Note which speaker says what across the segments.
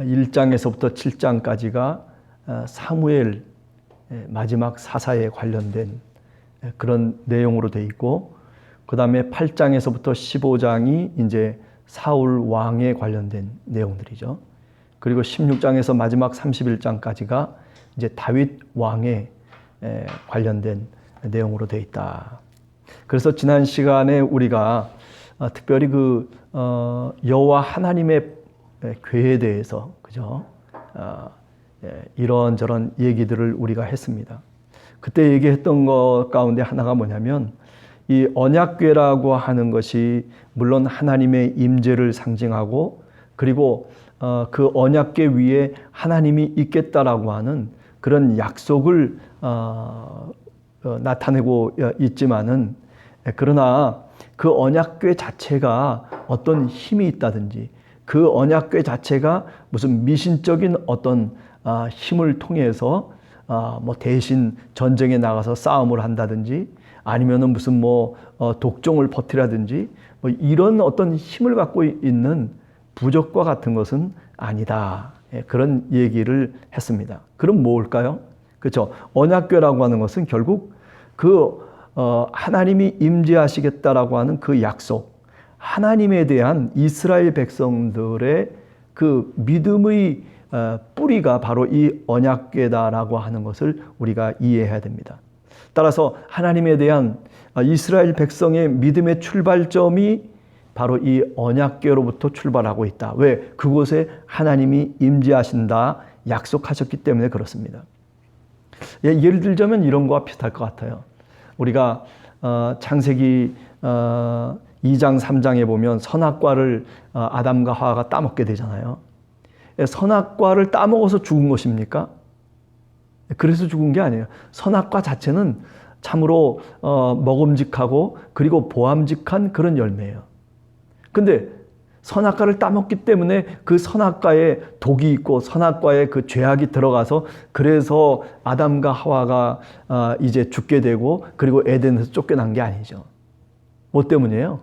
Speaker 1: 1장에서부터 7장까지가 사무엘 마지막 사사에 관련된 그런 내용으로 되어 있고, 그 다음에 8장에서부터 15장이 이제 사울 왕에 관련된 내용들이죠. 그리고 16장에서 마지막 31장까지가 이제 다윗 왕에 관련된 내용으로 되어 있다. 그래서 지난 시간에 우리가 특별히 여호와 하나님의 궤에 대해서, 그죠? 이런저런 얘기들을 우리가 했습니다. 그때 얘기했던 것 가운데 하나가 뭐냐면, 이 언약궤라고 하는 것이 물론 하나님의 임재를 상징하고, 그리고 그 언약궤 위에 하나님이 있겠다라고 하는 그런 약속을 나타내고 있지만은, 그러나 그 언약궤 자체가 어떤 힘이 있다든지, 그 언약궤 자체가 무슨 미신적인 어떤 힘을 통해서 뭐 대신 전쟁에 나가서 싸움을 한다든지, 아니면은 무슨 독종을 버티라든지, 뭐 이런 어떤 힘을 갖고 있는 부적과 같은 것은 아니다. 그런 얘기를 했습니다. 그럼 뭘까요? 그렇죠. 언약궤라고 하는 것은 결국 하나님이 임재하시겠다라고 하는 그 약속, 하나님에 대한 이스라엘 백성들의 그 믿음의 뿌리가 바로 이 언약궤다라고 하는 것을 우리가 이해해야 됩니다. 따라서 하나님에 대한 이스라엘 백성의 믿음의 출발점이 바로 이 언약궤로부터 출발하고 있다. 왜? 그곳에 하나님이 임재하신다 약속하셨기 때문에 그렇습니다. 예를 들자면 이런 거와 비슷할 것 같아요. 우리가 창세기 2장 3장에 보면 선악과를 아담과 하와가 따먹게 되잖아요. 선악과를 따먹어서 죽은 것입니까? 그래서 죽은 게 아니에요. 선악과 자체는 참으로 먹음직하고 그리고 보암직한 그런 열매예요. 근데 선악과를 따먹기 때문에 그 선악과에 독이 있고 선악과에 그 죄악이 들어가서, 그래서 아담과 하와가 이제 죽게 되고, 그리고 에덴에서 쫓겨난 게 아니죠. 뭐 때문이에요?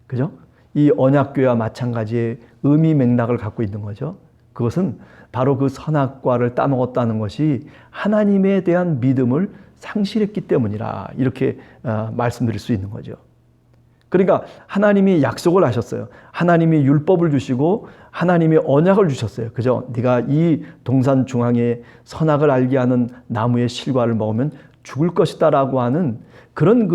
Speaker 1: 그죠? 이 언약궤와 마찬가지의 의미 맥락을 갖고 있는 거죠. 그것은 바로 그 선악과를 따먹었다는 것이 하나님에 대한 믿음을 상실했기 때문이라, 이렇게 말씀드릴 수 있는 거죠. 그러니까 하나님이 약속을 하셨어요. 하나님이 율법을 주시고 하나님이 언약을 주셨어요. 그죠? 네가 이 동산 중앙에 선악을 알게 하는 나무의 실과를 먹으면 죽을 것이다 라고 하는 그런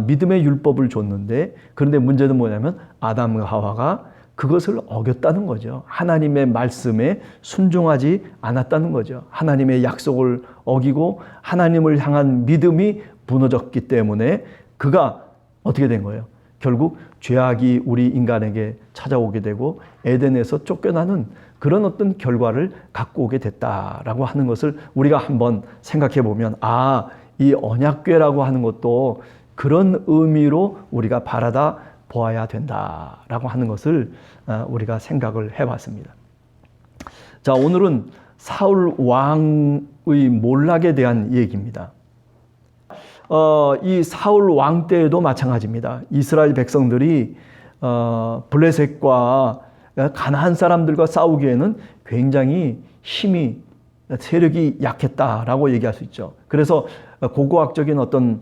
Speaker 1: 믿음의 율법을 줬는데, 그런데 문제는 뭐냐면 아담과 하와가 그것을 어겼다는 거죠. 하나님의 말씀에 순종하지 않았다는 거죠. 하나님의 약속을 어기고 하나님을 향한 믿음이 무너졌기 때문에 그가 어떻게 된 거예요? 결국 죄악이 우리 인간에게 찾아오게 되고 에덴에서 쫓겨나는 그런 어떤 결과를 갖고 오게 됐다라고 하는 것을 우리가 한번 생각해 보면, 이 언약궤라고 하는 것도 그런 의미로 우리가 바라다 보아야 된다라고 하는 것을 우리가 생각을 해봤습니다. 자, 오늘은 사울 왕의 몰락에 대한 얘기입니다. 이 사울 왕 때에도 마찬가지입니다. 이스라엘 백성들이 블레셋과 가나안 사람들과 싸우기에는 굉장히 세력이 약했다라고 얘기할 수 있죠. 그래서 고고학적인 어떤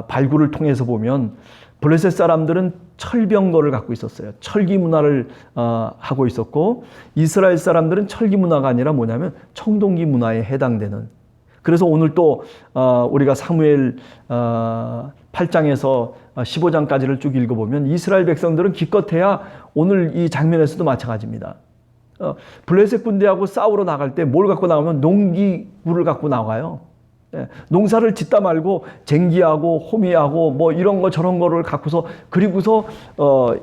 Speaker 1: 발굴을 통해서 보면 블레셋 사람들은 철병거를 갖고 있었어요. 철기 문화를 하고 있었고, 이스라엘 사람들은 철기 문화가 아니라 뭐냐면 청동기 문화에 해당되는, 그래서 오늘 또 우리가 사무엘 8장에서 15장까지를 쭉 읽어보면 이스라엘 백성들은 기껏해야 오늘 이 장면에서도 마찬가지입니다. 블레셋 군대하고 싸우러 나갈 때 뭘 갖고 나가면 농기구를 갖고 나가요. 농사를 짓다 말고 쟁기하고 호미하고 뭐 이런 거 저런 거를 갖고서, 그리고서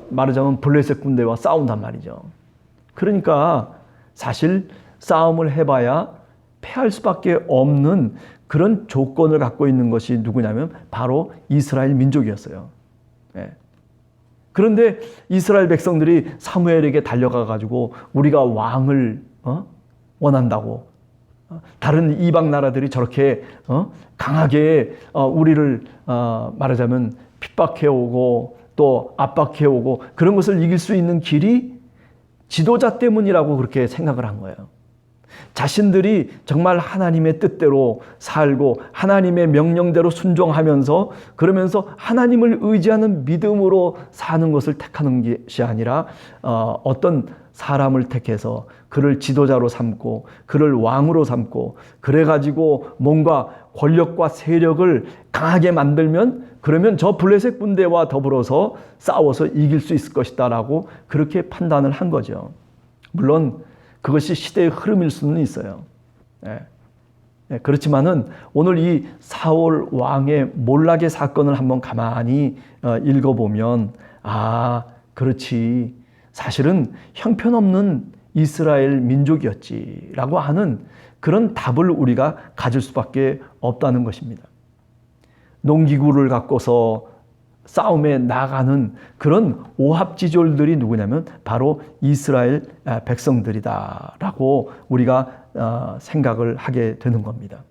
Speaker 1: 말하자면 블레셋 군대와 싸운단 말이죠. 그러니까 사실 싸움을 해봐야 패할 수밖에 없는 그런 조건을 갖고 있는 것이 누구냐면 바로 이스라엘 민족이었어요. 그런데 이스라엘 백성들이 사무엘에게 달려가 가지고 우리가 왕을 원한다고, 다른 이방 나라들이 저렇게 강하게 우리를 말하자면 핍박해오고 또 압박해오고, 그런 것을 이길 수 있는 길이 지도자 때문이라고 그렇게 생각을 한 거예요. 자신들이 정말 하나님의 뜻대로 살고 하나님의 명령대로 순종하면서 그러면서 하나님을 의지하는 믿음으로 사는 것을 택하는 것이 아니라 어떤 사람을 택해서 그를 지도자로 삼고 그를 왕으로 삼고 그래가지고 뭔가 권력과 세력을 강하게 만들면 그러면 저 블레셋 군대와 더불어서 싸워서 이길 수 있을 것이다 라고 그렇게 판단을 한 거죠. 물론 그것이 시대의 흐름일 수는 있어요. 그렇지만은 오늘 이 사울 왕의 몰락의 사건을 한번 가만히 읽어보면 그렇지. 사실은 형편없는 이스라엘 민족이었지라고 하는 그런 답을 우리가 가질 수밖에 없다는 것입니다. 농기구를 갖고서 싸움에 나가는 그런 오합지졸들이 누구냐면 바로 이스라엘 백성들이다라고 우리가 생각을 하게 되는 겁니다.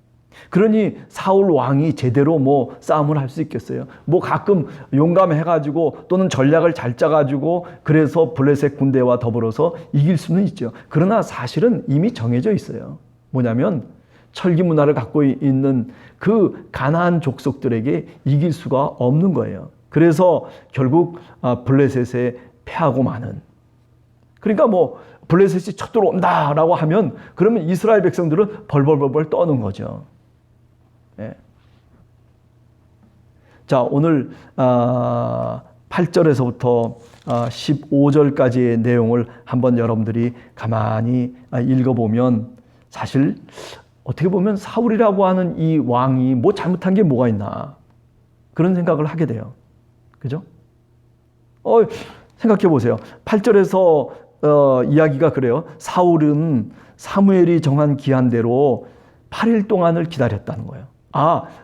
Speaker 1: 그러니 사울 왕이 제대로 뭐 싸움을 할 수 있겠어요? 뭐 가끔 용감해가지고 또는 전략을 잘 짜가지고 그래서 블레셋 군대와 더불어서 이길 수는 있죠. 그러나 사실은 이미 정해져 있어요. 뭐냐면 철기 문화를 갖고 있는 그 가나안 족속들에게 이길 수가 없는 거예요. 그래서 결국 블레셋에 패하고 마는. 그러니까 뭐 블레셋이 쳐들어온다라고 하면 그러면 이스라엘 백성들은 벌벌벌벌 떠는 거죠. 자, 오늘 8절에서부터 15절까지의 내용을 한번 여러분들이 가만히 읽어보면 사실 어떻게 보면 사울이라고 하는 이 왕이 뭐 잘못한 게 뭐가 있나 그런 생각을 하게 돼요. 그죠? 생각해 보세요. 8절에서 이야기가 그래요. 사울은 사무엘이 정한 기한대로 8일 동안을 기다렸다는 거예요.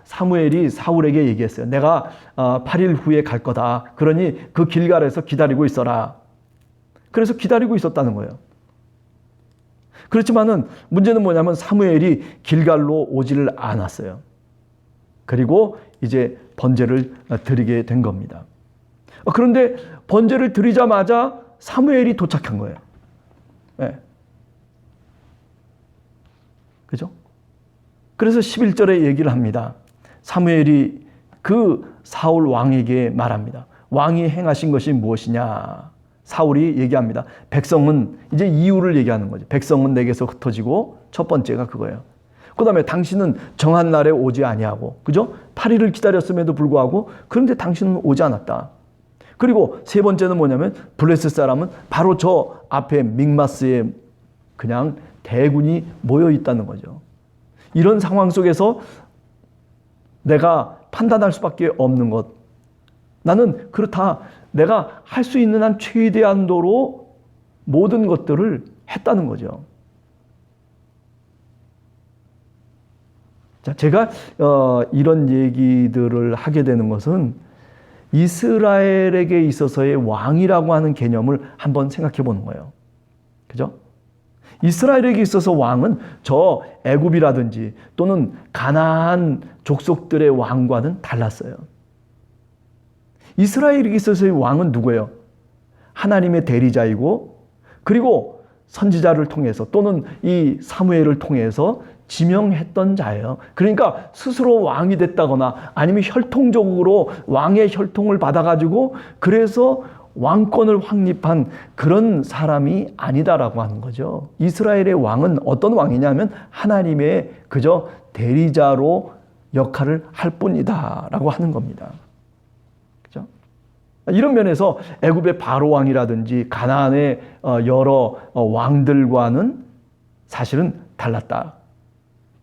Speaker 1: 사무엘이 사울에게 얘기했어요. 내가 8일 후에 갈 거다. 그러니 그 길갈에서 기다리고 있어라. 그래서 기다리고 있었다는 거예요. 그렇지만은 문제는 뭐냐면 사무엘이 길갈로 오지를 않았어요. 그리고 이제 번제를 드리게 된 겁니다. 그런데 번제를 드리자마자 사무엘이 도착한 거예요. 그죠? 그래서 11절에 얘기를 합니다. 사무엘이 그 사울 왕에게 말합니다. 왕이 행하신 것이 무엇이냐? 사울이 얘기합니다. 백성은 이제 이유를 얘기하는 거죠. 백성은 내게서 흩어지고 첫 번째가 그거예요. 그 다음에 당신은 정한 날에 오지 아니하고, 그죠? 8일을 기다렸음에도 불구하고 그런데 당신은 오지 않았다. 그리고 세 번째는 뭐냐면 블레셋 사람은 바로 저 앞에 믹마스에 그냥 대군이 모여 있다는 거죠. 이런 상황 속에서 내가 판단할 수밖에 없는 것. 나는 그렇다. 내가 할 수 있는 한 최대한도로 모든 것들을 했다는 거죠. 자, 제가 이런 얘기들을 하게 되는 것은 이스라엘에게 있어서의 왕이라고 하는 개념을 한번 생각해 보는 거예요. 그죠? 이스라엘에게 있어서 왕은 저 애굽이라든지 또는 가나안 족속들의 왕과는 달랐어요. 이스라엘에게 있어서의 왕은 누구예요? 하나님의 대리자이고 그리고 선지자를 통해서 또는 이 사무엘을 통해서 지명했던 자예요. 그러니까 스스로 왕이 됐다거나 아니면 혈통적으로 왕의 혈통을 받아가지고 그래서 왕권을 확립한 그런 사람이 아니다라고 하는 거죠. 이스라엘의 왕은 어떤 왕이냐면 하나님의 그저 대리자로 역할을 할 뿐이다라고 하는 겁니다. 그죠? 이런 면에서 애굽의 바로 왕이라든지 가나안의 여러 왕들과는 사실은 달랐다.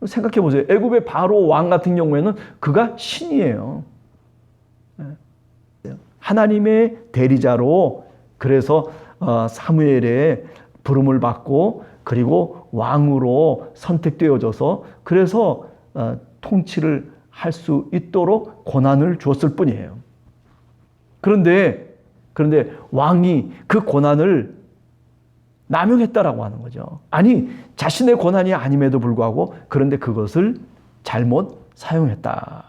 Speaker 1: 생각해 보세요. 애굽의 바로 왕 같은 경우에는 그가 신이에요. 하나님의 대리자로 그래서 사무엘의 부름을 받고 그리고 왕으로 선택되어져서 그래서 통치를 할 수 있도록 권한을 주었을 뿐이에요. 그런데 왕이 그 권한을 남용했다라고 하는 거죠. 아니, 자신의 권한이 아님에도 불구하고 그런데 그것을 잘못 사용했다.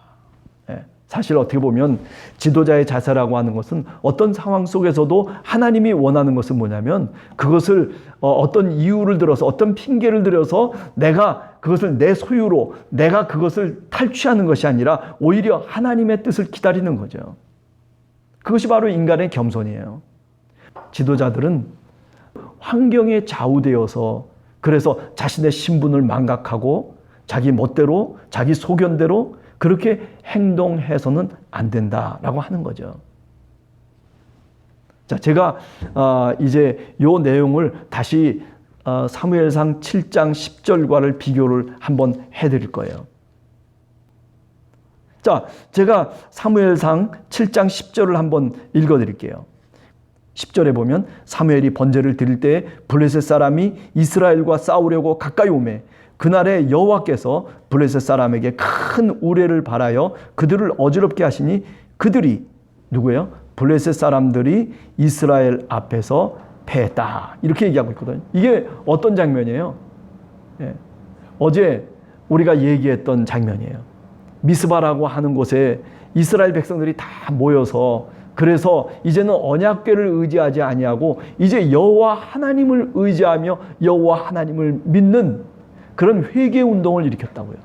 Speaker 1: 사실 어떻게 보면 지도자의 자세라고 하는 것은 어떤 상황 속에서도 하나님이 원하는 것은 뭐냐면 그것을 어떤 이유를 들어서 어떤 핑계를 들어서 내가 그것을 내 소유로 내가 그것을 탈취하는 것이 아니라 오히려 하나님의 뜻을 기다리는 거죠. 그것이 바로 인간의 겸손이에요. 지도자들은 환경에 좌우되어서 그래서 자신의 신분을 망각하고 자기 멋대로 자기 소견대로 그렇게 행동해서는 안 된다라고 하는 거죠. 자, 제가 이제 요 내용을 다시 사무엘상 7장 10절과를 비교를 한번 해드릴 거예요. 자, 제가 사무엘상 7장 10절을 한번 읽어드릴게요. 10절에 보면 사무엘이 번제를 드릴 때 블레셋 사람이 이스라엘과 싸우려고 가까이 오매 그날에 여호와께서 블레셋 사람에게 큰 우레를 발하여 그들을 어지럽게 하시니 그들이 누구예요? 블레셋 사람들이 이스라엘 앞에서 패했다. 이렇게 얘기하고 있거든요. 이게 어떤 장면이에요? 예. 어제 우리가 얘기했던 장면이에요. 미스바라고 하는 곳에 이스라엘 백성들이 다 모여서 그래서 이제는 언약궤를 의지하지 아니하고 이제 여호와 하나님을 의지하며 여호와 하나님을 믿는 그런 회개 운동을 일으켰다고요.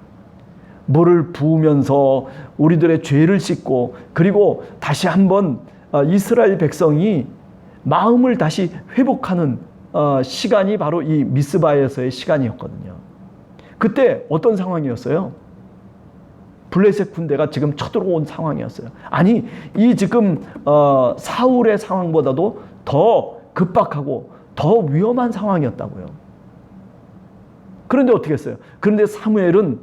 Speaker 1: 물을 부으면서 우리들의 죄를 씻고 그리고 다시 한번 이스라엘 백성이 마음을 다시 회복하는 시간이 바로 이 미스바에서의 시간이었거든요. 그때 어떤 상황이었어요? 블레셋 군대가 지금 쳐들어온 상황이었어요. 아니 이 지금 사울의 상황보다도 더 급박하고 더 위험한 상황이었다고요. 그런데 어떻게 했어요? 그런데 사무엘은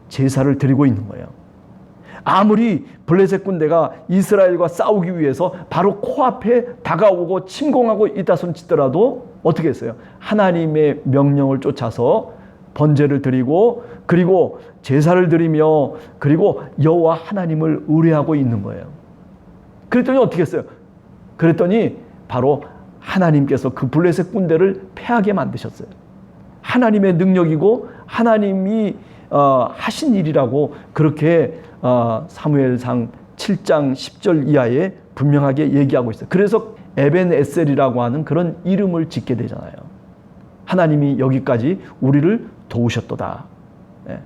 Speaker 1: 제사를 드리고 있는 거예요. 아무리 블레셋 군대가 이스라엘과 싸우기 위해서 바로 코앞에 다가오고 침공하고 있다 손치더라도 어떻게 했어요? 하나님의 명령을 쫓아서 번제를 드리고 그리고 제사를 드리며 그리고 여호와 하나님을 의뢰하고 있는 거예요. 그랬더니 어떻게 했어요? 그랬더니 바로 하나님께서 그 블레셋 군대를 패하게 만드셨어요. 하나님의 능력이고 하나님이 하신 일이라고 그렇게 사무엘상 7장 10절 이하에 분명하게 얘기하고 있어요. 그래서 에벤에셀이라고 하는 그런 이름을 짓게 되잖아요. 하나님이 여기까지 우리를 도우셨도다. 네.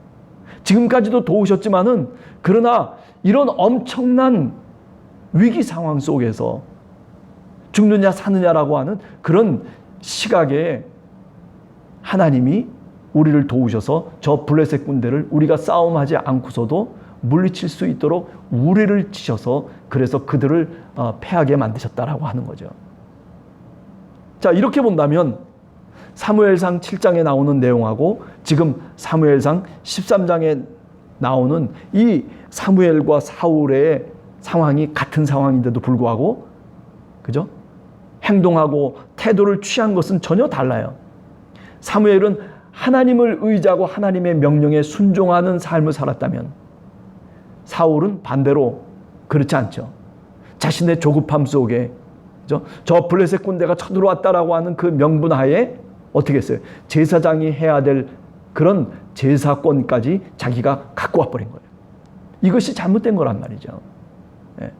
Speaker 1: 지금까지도 도우셨지만은 그러나 이런 엄청난 위기 상황 속에서 죽느냐 사느냐라고 하는 그런 시각에 하나님이 우리를 도우셔서 저 블레셋 군대를 우리가 싸움하지 않고서도 물리칠 수 있도록 우레를 치셔서 그래서 그들을 패하게 만드셨다라고 하는 거죠. 자, 이렇게 본다면 사무엘상 7장에 나오는 내용하고 지금 사무엘상 13장에 나오는 이 사무엘과 사울의 상황이 같은 상황인데도 불구하고 그죠? 행동하고 태도를 취한 것은 전혀 달라요. 사무엘은 하나님을 의지하고 하나님의 명령에 순종하는 삶을 살았다면 사울은 반대로 그렇지 않죠. 자신의 조급함 속에 그죠? 저 블레셋 군대가 쳐들어왔다라고 하는 그 명분하에 어떻게 했어요? 제사장이 해야 될 그런 제사권까지 자기가 갖고 와버린 거예요. 이것이 잘못된 거란 말이죠. 네.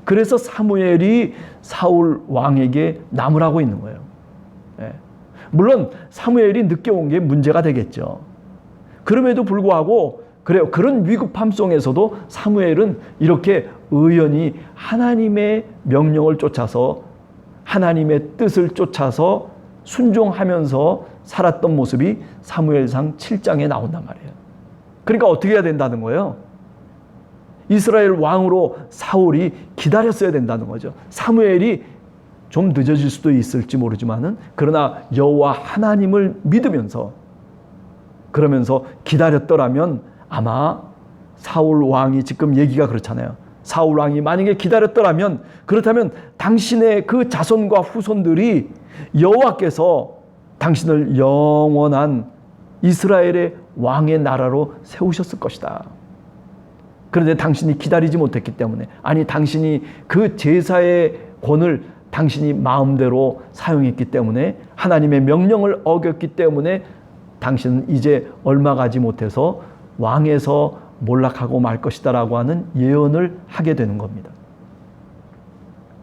Speaker 1: 그래서 사무엘이 사울 왕에게 나무라고 있는 거예요. 네. 물론 사무엘이 늦게 온 게 문제가 되겠죠. 그럼에도 불구하고 그래요. 그런 위급함 속에서도 사무엘은 이렇게 의연히 하나님의 명령을 쫓아서 하나님의 뜻을 쫓아서 순종하면서 살았던 모습이 사무엘상 7장에 나온단 말이에요. 그러니까 어떻게 해야 된다는 거예요? 이스라엘 왕으로 사울이 기다렸어야 된다는 거죠. 사무엘이 좀 늦어질 수도 있을지 모르지만은 그러나 여호와 하나님을 믿으면서 그러면서 기다렸더라면 아마 사울 왕이 지금 얘기가 그렇잖아요. 사울 왕이 만약에 기다렸더라면 그렇다면 당신의 그 자손과 후손들이 여호와께서 당신을 영원한 이스라엘의 왕의 나라로 세우셨을 것이다. 그런데 당신이 기다리지 못했기 때문에 아니 당신이 그 제사의 권을 당신이 마음대로 사용했기 때문에 하나님의 명령을 어겼기 때문에 당신은 이제 얼마 가지 못해서 왕에서 몰락하고 말 것이다라고 하는 예언을 하게 되는 겁니다.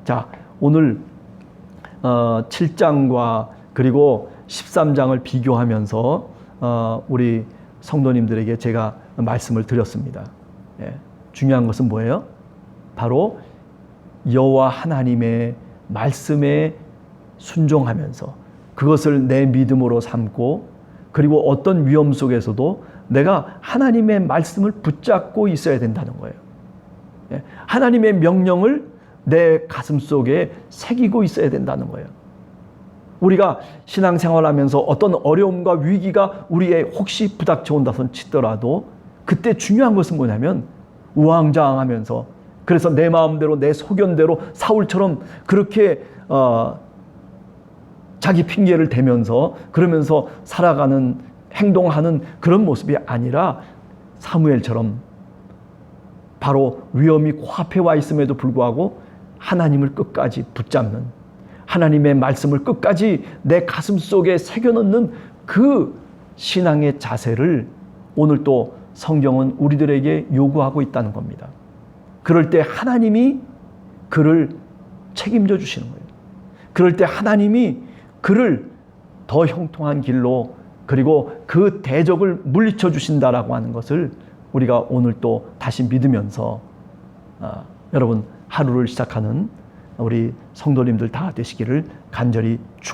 Speaker 1: 자, 오늘 7장과 그리고 13장을 비교하면서 우리 성도님들에게 제가 말씀을 드렸습니다. 중요한 것은 뭐예요? 바로 여호와 하나님의 말씀에 순종하면서 그것을 내 믿음으로 삼고, 그리고 어떤 위험 속에서도 내가 하나님의 말씀을 붙잡고 있어야 된다는 거예요. 하나님의 명령을 내 가슴 속에 새기고 있어야 된다는 거예요. 우리가 신앙생활하면서 어떤 어려움과 위기가 우리의 혹시 부닥쳐 온다손 치더라도 그때 중요한 것은 뭐냐면 우왕좌왕하면서, 그래서 내 마음대로 내 소견대로 사울처럼 그렇게 자기 핑계를 대면서 그러면서 살아가는, 행동하는 그런 모습이 아니라 사무엘처럼 바로 위험이 코앞에 와 있음에도 불구하고 하나님을 끝까지 붙잡는, 하나님의 말씀을 끝까지 내 가슴 속에 새겨넣는 그 신앙의 자세를 오늘 또 성경은 우리들에게 요구하고 있다는 겁니다. 그럴 때 하나님이 그를 책임져 주시는 거예요. 그럴 때 하나님이 그를 더 형통한 길로, 그리고 그 대적을 물리쳐 주신다라고 하는 것을 우리가 오늘 또 다시 믿으면서 여러분 하루를 시작하는 우리 성도님들 다 되시기를 간절히 축원합니다.